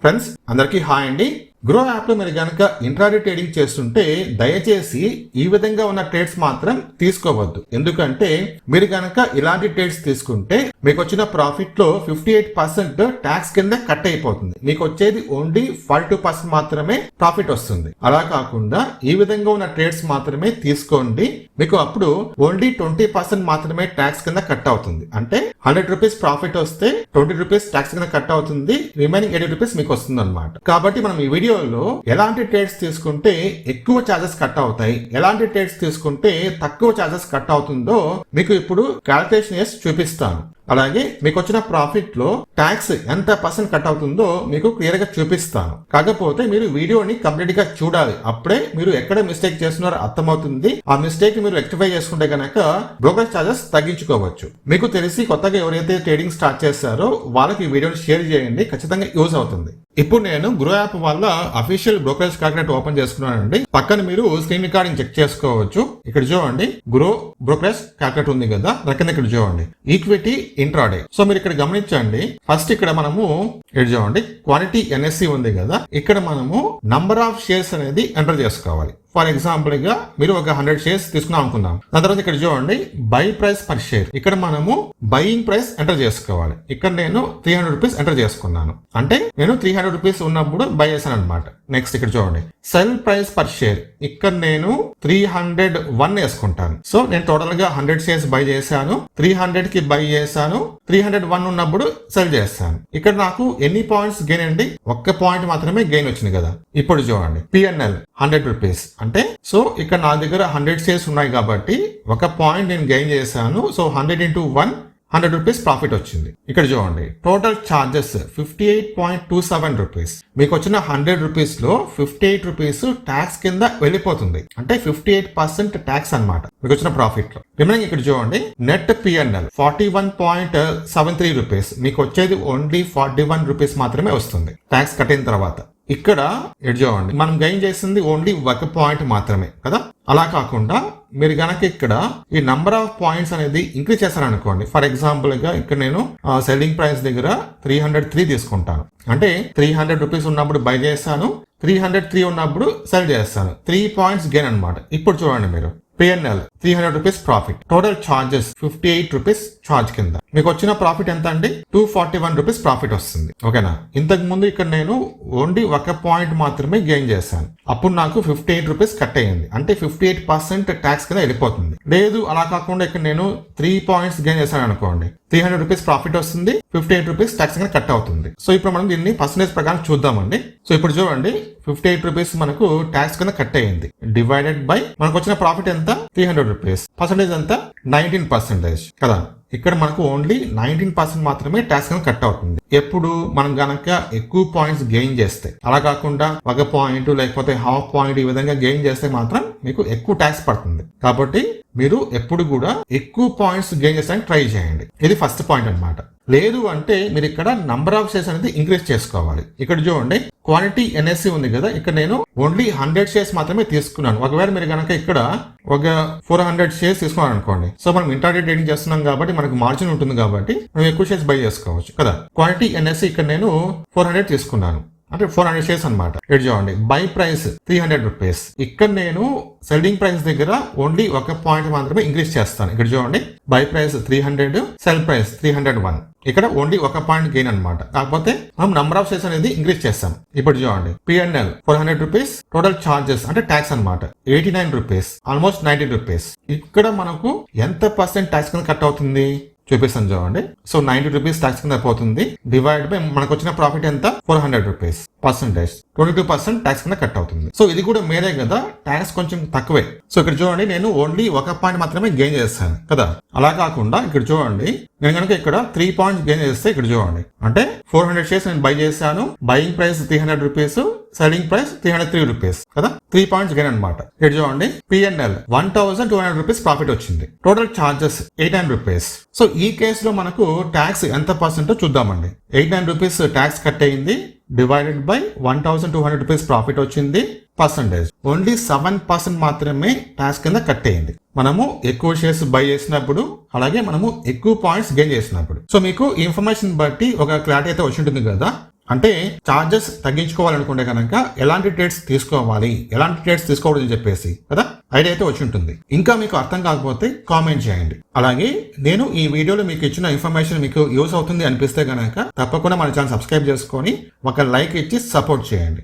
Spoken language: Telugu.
ఫ్రెండ్స్ అందరికీ హాయ్ అండి. గ్రో యాప్ లో మీరు గనక ఇంట్రాడే ట్రేడింగ్ చేస్తుంటే దయచేసి ఈ విధంగా ఉన్న ట్రేడ్స్ మాత్రం తీసుకోవద్దు. ఎందుకంటే మీరు గనక ఇలాంటి ట్రేడ్స్ తీసుకుంటే మీకు వచ్చిన ప్రాఫిట్ లో 58% ట్యాక్స్ కింద కట్ అయిపోతుంది. మీకు వచ్చేది ఓన్లీ 42% మాత్రమే ప్రాఫిట్ వస్తుంది. అలా కాకుండా ఈ విధంగా ఉన్న ట్రేడ్స్ మాత్రమే తీసుకోండి. మీకు అప్పుడు ఓన్లీ 20% మాత్రమే ట్యాక్స్ కింద కట్ అవుతుంది. అంటే 100 రూపీస్ ప్రాఫిట్ వస్తే 20 రూపీస్ ట్యాక్స్ కింద కట్ అవుతుంది. రిమైనింగ్ 80 రూపీస్ మీకు వస్తుంది అనమాట. కాబట్టి మనం ఈ వీడియోలో ఎలాంటి ట్రేడ్స్ తీసుకుంటే ఎక్కువ ఛార్జెస్ కట్ అవుతాయి, ఎలాంటి ట్రేడ్స్ తీసుకుంటే తక్కువ ఛార్జెస్ కట్ అవుతుందో మీకు ఇప్పుడు క్యాలిక్యులేషన్ చేసి చూపిస్తాను. అలాగే మీకు వచ్చిన ప్రాఫిట్ లో ట్యాక్స్ ఎంత % కట్ అవుతుందో మీకు క్లియర్ గా చూపిస్తాను. కాకపోతే మీరు వీడియోని కంప్లీట్ గా చూడాలి. అప్పుడే మీరు ఎక్కడ మిస్టేక్ చేస్తున్నారో అర్థమవుతుంది. ఆ మిస్టేక్ మీరు రెక్టిఫై చేసుకుంటే గనక బ్రోకరేజ్ ఛార్జెస్ తగ్గించుకోవచ్చు. మీకు తెలిసి కొత్తగా ఎవరైతే ట్రేడింగ్ స్టార్ట్ చేస్తారో వాళ్ళకి ఈ వీడియోని షేర్ చేయండి, ఖచ్చితంగా యూజ్ అవుతుంది. ఇప్పుడు నేను గ్రో యాప్ వల్ల అఫీషియల్ బ్రోకరేజ్ క్యాల్కులేటర్ ఓపెన్ చేసుకున్నానండి. పక్కన మీరు స్క్రీన్ రికార్డింగ్ చెక్ చేసుకోవచ్చు. ఇక్కడ చూడండి, గ్రో బ్రోకరేజ్ క్యాల్కులేటర్ ఉంది కదా, ఇక్కడ చూడండి ఈక్విటీ ఇంట్రాడే. సో మీరు ఇక్కడ గమనించండి, ఫస్ట్ ఇక్కడ మనము ఇక్కడ చూడండి క్వాంటిటీ ఎన్ఎస్సి ఉంది కదా, ఇక్కడ మనము నంబర్ ఆఫ్ షేర్స్ అనేది ఎంటర్ చేసుకోవాలి. ఫర్ ఎగ్జాంపుల్ గా మీరు ఒక 100 షేర్స్ తీసుకున్నాం అనుకుందాం. దాని తర్వాత ఇక్కడ చూడండి బై ప్రైస్ పర్ షేర్, ఇక్కడ మనము బయింగ్ ప్రైస్ ఎంటర్ చేసుకోవాలి. ఇక్కడ నేను 300 రూపీస్ ఎంటర్ చేసుకున్నాను, అంటే నేను 300 రూపీస్ ఉన్నప్పుడు బై చేశాను అనమాట. నెక్స్ట్ ఇక్కడ చూడండి సెల్ ప్రైస్ పర్ షేర్, ఇక్కడ నేను 301 వేసుకుంటాను. సో నేను టోటల్ గా 100 షేర్స్ బై చేశాను, 300 కి బై చేశాను, 301 ఉన్నప్పుడు సెల్ చేస్తాను. ఇక్కడ నాకు ఎన్ని పాయింట్స్ గెయిన్ అండి? ఒక్క పాయింట్ మాత్రమే గెయిన్ వచ్చింది కదా. ఇప్పుడు చూడండి పిఎన్ఎల్ 100 రూపీస్, అంటే సో ఇక్కడ నా దగ్గర 100 షేర్స్ ఉన్నాయి కాబట్టి ఒక పాయింట్ నేను గెయిన్ చేశాను. సో 100 into 1 100 రూపీస్ ప్రాఫిట్ వచ్చింది. ఇక్కడ చూడండి టోటల్ చార్జెస్ 58.27 రూపీస్. మీకు వచ్చిన 100 రూపీస్ లో 58 రూపీస్ ట్యాక్స్ కింద వెళ్ళిపోతుంది, అంటే 58% ట్యాక్స్ అన్నమాట మీకు వచ్చిన ప్రాఫిట్ లో. రిమైనింగ్ ఇక్కడ చూడండి నెట్ పిఎన్ఎల్ 41.73 రూపీస్. మీకు వచ్చేది ఓన్లీ 41 రూపీస్ మాత్రమే వస్తుంది ట్యాక్స్ కట్టిన తర్వాత. ఇక్కడ చూడండి మనం గెయిన్ చేసింది ఓన్లీ 1 పాయింట్ మాత్రమే కదా. అలా కాకుండా మీరు గనక ఇక్కడ ఈ నంబర్ ఆఫ్ పాయింట్స్ అనేది ఇంక్రీజ్ చేస్తారనుకోండి. ఫర్ ఎగ్జాంపుల్ గా ఇక్కడ నేను సెల్లింగ్ ప్రైస్ దగ్గర 303 తీసుకుంటాను, అంటే 300 రూపీస్ ఉన్నప్పుడు బై చేస్తాను, 303 ఉన్నప్పుడు సెల్ చేస్తాను. 3 పాయింట్స్ గెయిన్ అనమాట. ఇప్పుడు చూడండి మీరు PNL 300 rupees profit, total charges 58 rupees charge కింద. మీకు వచ్చిన ప్రాఫిట్ ఎంత అండి? 241 రూపీస్ ప్రాఫిట్ వస్తుంది. ఓకేనా. ఇంతకు ముందు ఇక్కడ నేను ఓన్లీ 1 పాయింట్ మాత్రమే గెయిన్ చేశాను, అప్పుడు నాకు 58 రూపీస్ కట్ అయ్యింది, అంటే 58% ట్యాక్స్ కింద వెళ్ళిపోతుంది. లేదు అలా కాకుండా ఇక్కడ నేను 3 పాయింట్స్ గెయిన్ చేశాను అనుకోండి, 300 రూపీస్ ప్రాఫిట్ వస్తుంది, 58 రూపీస్ ట్యాక్స్ కింద కట్ అవుతుంది. సో ఇప్పుడు మనం దీన్ని పర్సెంటేజ్ ప్రకారం చూద్దామండి. సో ఇప్పుడు చూడండి 58 రూపీస్ మనకు ట్యాక్స్ కింద కట్ అయ్యింది, డివైడెడ్ బై మనకు వచ్చిన ప్రాఫిట్ ఎంత? 300 రూపీస్. పర్సెంటేజ్ ఎంత? 19% కదా. ఇక్కడ మనకు ఓన్లీ 19% మాత్రమే ట్యాక్స్ కింద కట్ అవుతుంది ఎప్పుడు మనం గనక ఎక్కువ పాయింట్స్ గెయిన్ చేస్తే. అలా కాకుండా 1 పాయింట్ లేకపోతే ½ పాయింట్ ఈ విధంగా గెయిన్ చేస్తే మాత్రం మీకు ఎక్కువ ట్యాక్స్ పడుతుంది. కాబట్టి మీరు ఎప్పుడు కూడా ఎక్కువ పాయింట్స్ గెయిన్ చేసడానికి ట్రై చేయండి. ఇది ఫస్ట్ పాయింట్ అన్నమాట. లేదు అంటే మీరు ఇక్కడ నంబర్ ఆఫ్ షేర్స్ అనేది ఇంక్రీజ్ చేసుకోవాలి. ఇక్కడ చూడండి క్వాంటిటీ ఎన్ఎస్సి ఉంది కదా, ఇక్కడ నేను ఓన్లీ 100 షేర్స్ మాత్రమే తీసుకున్నాను. ఒకవేళ మీరు కనుక ఇక్కడ ఒక 400 షేర్స్ తీసుకున్నాను అనుకోండి, సో మనం ఇంట్రాడే ట్రేడింగ్ చేస్తున్నాం కాబట్టి మనకు మార్జిన్ ఉంటుంది కాబట్టి మనం ఎక్కువ షేర్స్ బై చేసుకోవచ్చు కదా. క్వాంటిటీ ఎన్ఎస్సి ఇక్కడ నేను 400 తీసుకున్నాను, అంటే 400 షేర్స్ అనమాట. ఇక్కడ చూడండి బై ప్రైస్ 300 రూపీస్, ఇక్కడ నేను సెల్లింగ్ ప్రైస్ దగ్గర ఓన్లీ 1 పాయింట్ మాత్రమే ఇంక్రీజ్ చేస్తాను. ఇక్కడ చూడండి బై ప్రైస్ 300, సెల్ ప్రైస్ 301, ఇక్కడ ఓన్లీ 1 పాయింట్ గెయిన్ అనమాట. కాకపోతే మనం నంబర్ ఆఫ్ షేర్స్ అనేది ఇంక్రీజ్ చేస్తాం. ఇప్పుడు చూడండి పిఎన్ఎల్ 400 రూపీస్, టోటల్ చార్జెస్ అంటే ట్యాక్స్ అనమాట 89 రూపీస్, ఆల్మోస్ట్ 90 రూపీస్. ఇక్కడ మనకు ఎంత % ట్యాక్స్ కింద కట్ అవుతుంది చూపిస్తాను చూడండి. సో 90 రూపీస్ ట్యాక్స్ కింద పోతుంది, డివైడ్ బై మనకు వచ్చిన ప్రాఫిట్ ఎంత? 400 రూపీస్. పర్సెంటేజ్ 22% ట్యాక్స్ కింద కట్ అవుతుంది. సో ఇది కూడా మేరే కదా, ట్యాక్స్ కొంచెం తక్కువే. సో ఇక్కడ చూడండి నేను ఓన్లీ 1 పాయింట్ మాత్రమే గెయిన్ చేస్తాను కదా. అలా కాకుండా ఇక్కడ చూడండి నేను కనుక ఇక్కడ 3 పాయింట్స్ గెయిన్ చేస్తే ఇక్కడ చూడండి, అంటే 400 షేర్స్ నేను బై చేశాను, buying price 300 rupees, selling price 303 rupees కదా. 3 పాయింట్స్ గెయిన్ అనమాట. ఇక్కడ చూడండి పిఎన్ఎల్ 1200 రూపీస్ ప్రాఫిట్ వచ్చింది, టోటల్ చార్జెస్ 89 రూపీస్. సో ఈ కేసులో మనకు ట్యాక్స్ ఎంత % చూద్దామండి. 89 రూపీస్ ట్యాక్స్ కట్ అయింది, డివైడెడ్ బై 1200 రూపీస్ ప్రాఫిట్ వచ్చింది. పర్సెంటేజ్ ఓన్లీ 7% మాత్రమే ట్యాక్స్ కింద కట్ అయింది మనము ఎక్కువ షేర్స్ బై చేసినప్పుడు, అలాగే మనము ఎక్కువ పాయింట్స్ గెయిన్ చేసినప్పుడు. సో మీకు ఇన్ఫర్మేషన్ బట్టి ఒక క్లారిటీ అయితే వచ్చి ఉంటుంది కదా. అంటే చార్జెస్ తగ్గించుకోవాలనుకుంటే కనుక ఎలాంటి ట్రేడ్స్ తీసుకోవాలి, ఎలాంటి ట్రేడ్స్ తీసుకోవడం అని చెప్పేసి కదా ఐడియా అయితే వచ్చి ఉంటుంది. ఇంకా మీకు అర్థం కాకపోతే కామెంట్ చేయండి. అలాగే నేను ఈ వీడియోలో మీకు ఇచ్చిన ఇన్ఫర్మేషన్ మీకు యూస్ అవుతుంది అనిపిస్తే కనుక తప్పకుండా మన ఛానల్ సబ్స్క్రైబ్ చేసుకొని ఒక లైక్ ఇచ్చి సపోర్ట్ చేయండి.